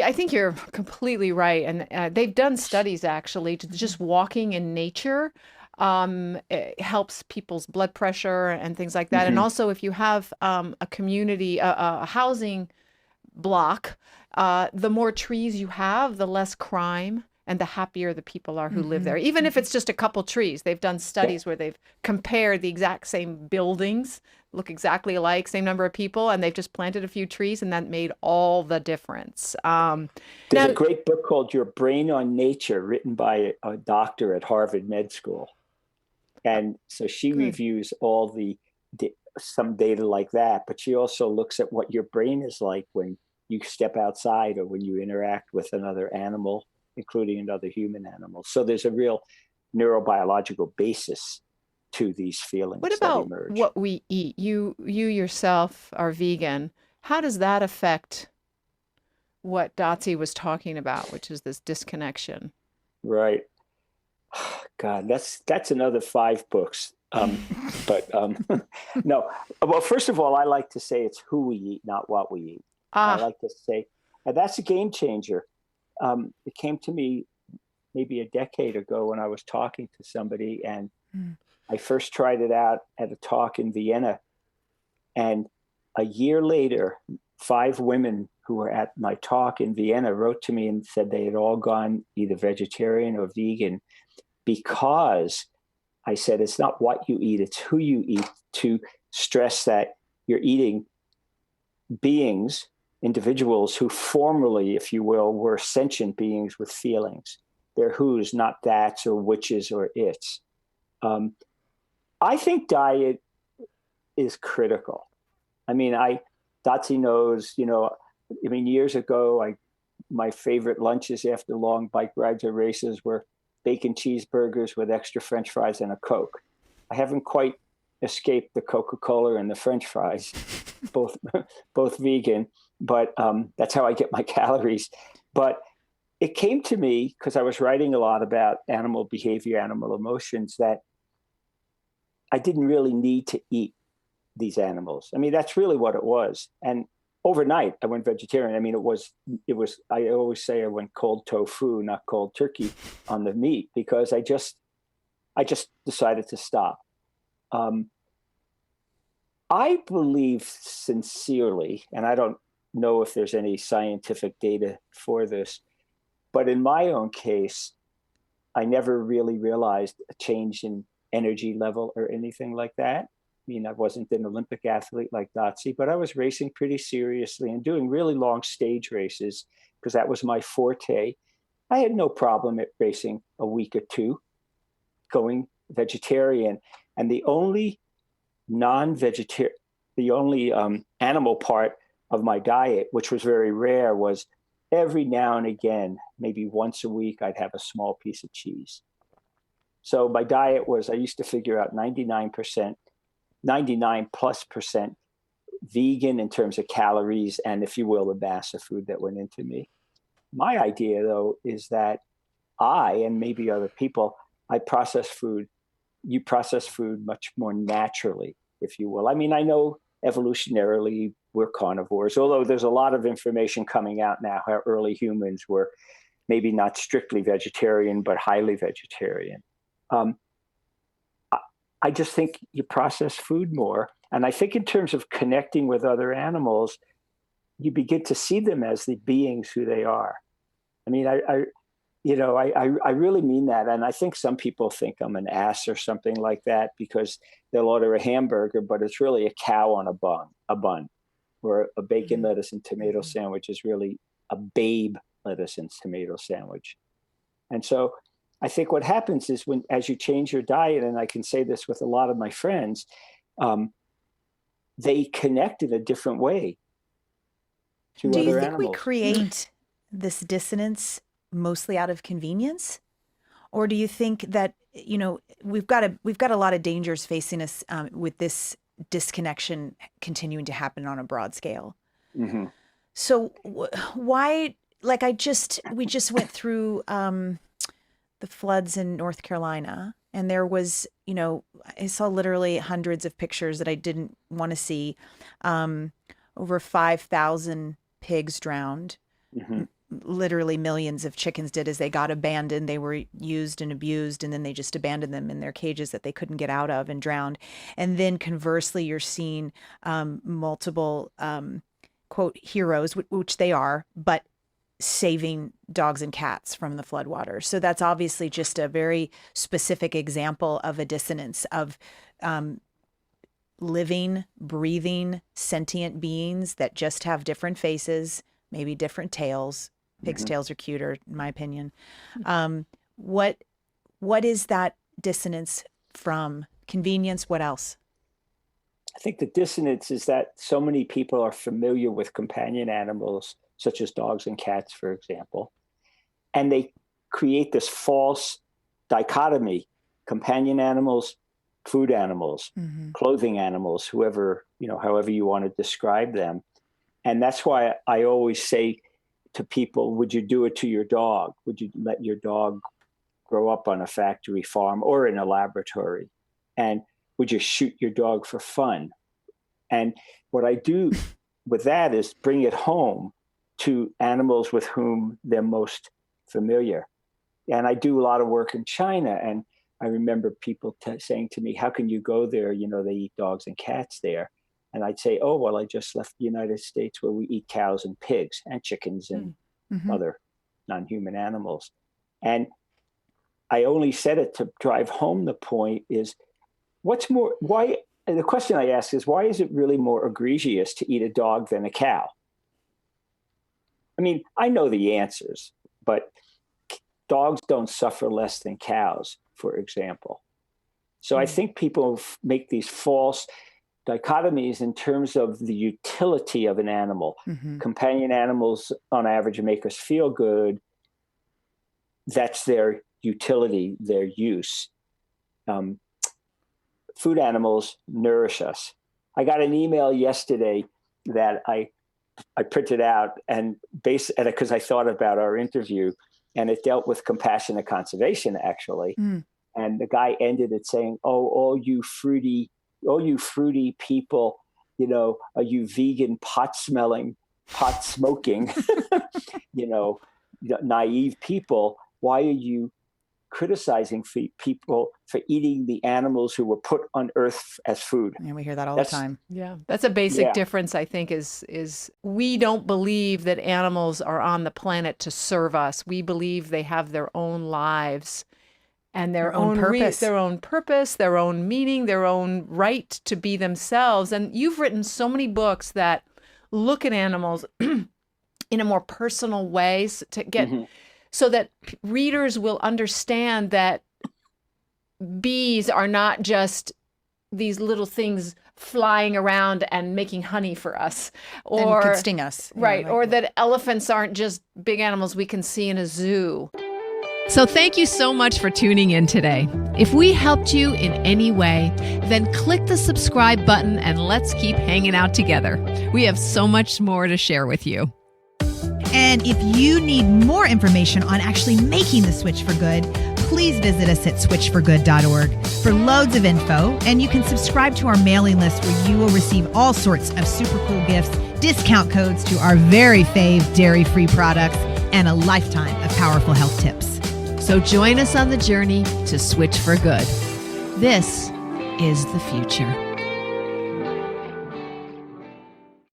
I think you're completely right. And they've done studies actually to just walking in nature it helps people's blood pressure and things like that. And Hmm. also, if you have a community, a housing block, the more trees you have, the less crime and the happier the people are who live there. Hmm. Even if it's just a couple trees, they've done Yeah. studies where they've compared the exact same buildings, look exactly alike, same number of people, and they've just planted a few trees, and that made all the difference. There's a Now, great book called Your Brain on Nature, written by a doctor at Harvard Med School. And so she good. reviews all some data like that, but she also looks at what your brain is like when you step outside or when you interact with another animal, including another human animal. So there's a real neurobiological basis to these What feelings that about emerge. what we eat? You yourself are vegan. How does that affect what Dotsie was talking about, which is this disconnection? Right. God, that's another 5 books. But no. Well, first of all, I like to say it's who we eat, not what we eat. I Ah, like to say, and that's a game changer. It came to me maybe a decade ago when I was talking to somebody, and Mm. I first tried it out at a talk in Vienna. And a year later, 5 women who were at my talk in Vienna wrote to me and said they had all gone either vegetarian or vegan because I said it's not what you eat, it's who you eat, to stress that you're eating beings, individuals who formerly, if you will, were sentient beings with feelings. They're who's, not that's or whiches or its. Um, I think diet is critical. I mean, Dotsie knows, I mean, years ago, my favorite lunches after long bike rides or races were bacon cheeseburgers with extra French fries and a Coke. I haven't quite escaped the Coca-Cola and the French fries, both both vegan, but that's how I get my calories. But it came to me because I was writing a lot about animal behavior, animal emotions, that I didn't really need to eat these animals. I mean, that's really what it was. And overnight, I went vegetarian. I mean, it was. I always say I went cold tofu, not cold turkey, on the meat because I just decided to stop. Um, I believe sincerely, and I don't know if there's any scientific data for this, but in my own case, I never really realized a change in energy level or anything like that. I mean, I wasn't an Olympic athlete like Dotsie, but I was racing pretty seriously and doing really long stage races because that was my forte. I had no problem at racing a week or two, going vegetarian. And non-vegetarian, the only animal part of my diet, which was very rare, was every now and again, maybe once a week, I'd have a small piece of cheese. So my diet was, I used to figure out 99%, 99 plus percent vegan in terms of calories and, if you will, the mass of food that went into me. My idea, though, is that and maybe other people, I process food, you process food much more naturally, if you will. I mean, I know evolutionarily we're carnivores, although there's a lot of information coming out now how early humans were maybe not strictly vegetarian, but highly vegetarian. Um, I just think you process food more. And I think in terms of connecting with other animals, you begin to see them as the beings who they are. I mean, I really mean that. And I think some people think I'm an ass or something like that because they'll order a hamburger, but it's really a cow on a bun, or a bacon, lettuce, and tomato Mhm. sandwich is really a babe lettuce and tomato sandwich. And so I think what happens is as you change your diet, and I can say this with a lot of my friends, um, they connect in a different way to Do you other think we animals. create this dissonance mostly out of convenience? Or do you think that, we've got a lot of dangers facing us with this disconnection continuing to happen on a broad scale? Mm-hmm. So why, like we just went through the floods in North Carolina, and there was, I saw literally hundreds of pictures that I didn't want to see. Um, Over 5,000 pigs drowned, Mm-hmm. literally millions of chickens did is they got abandoned. They were used and abused, and then they just abandoned them in their cages that they couldn't get out of and drowned. And then conversely, you're seeing multiple, quote, heroes, which they are, but saving dogs and cats from the floodwaters. So that's obviously just a very specific example of a dissonance of living, breathing, sentient beings that just have different faces, maybe different tails. Pigs' tails are cuter, in my opinion. What is that dissonance from? Convenience? What else? I think the dissonance is that so many people are familiar with companion animals, such as dogs and cats, for example, and they create this false dichotomy: companion animals, food animals, clothing animals, however you want to describe them. And that's why I always say to people, would you do it to your dog? Would you let your dog grow up on a factory farm or in a laboratory? And would you shoot your dog for fun? And what I do with that is bring it home to animals with whom they're most familiar. And I do a lot of work in China, and I remember people saying to me, how can you go there? They eat dogs and cats there. And I'd say, oh, well, I just left the United States where we eat cows and pigs and chickens and other non-human animals. And I only said it to drive home the point is, the question I ask is, why is it really more egregious to eat a dog than a cow? I mean, I know the answers, but dogs don't suffer less than cows, for example. So I think people make these false dichotomies in terms of the utility of an animal. Companion animals, on average, make us feel good. That's their utility, their use. Food animals nourish us. I got an email yesterday that I printed out and because I thought about our interview, and it dealt with compassionate conservation, actually. And the guy ended it saying, "Oh, all you fruity people, are you vegan, pot smoking, naive people? Why are you criticizing people for eating the animals who were put on earth as food?" And we hear that all the time. Yeah, that's a basic difference, I think, is we don't believe that animals are on the planet to serve us. We believe they have their own lives and their own purpose, their own meaning, their own right to be themselves. And you've written so many books that look at animals in a more personal way to get so that readers will understand that bees are not just these little things flying around and making honey for us, or and could sting us, right? Or that elephants aren't just big animals we can see in a zoo. So thank you so much for tuning in today. If we helped you in any way, then click the subscribe button and let's keep hanging out together. We have so much more to share with you. And if you need more information on actually making the switch for good, please visit us at switchforgood.org for loads of info. And you can subscribe to our mailing list where you will receive all sorts of super cool gifts, discount codes to our very fave dairy-free products, and a lifetime of powerful health tips. So join us on the journey to switch for good. This is the future.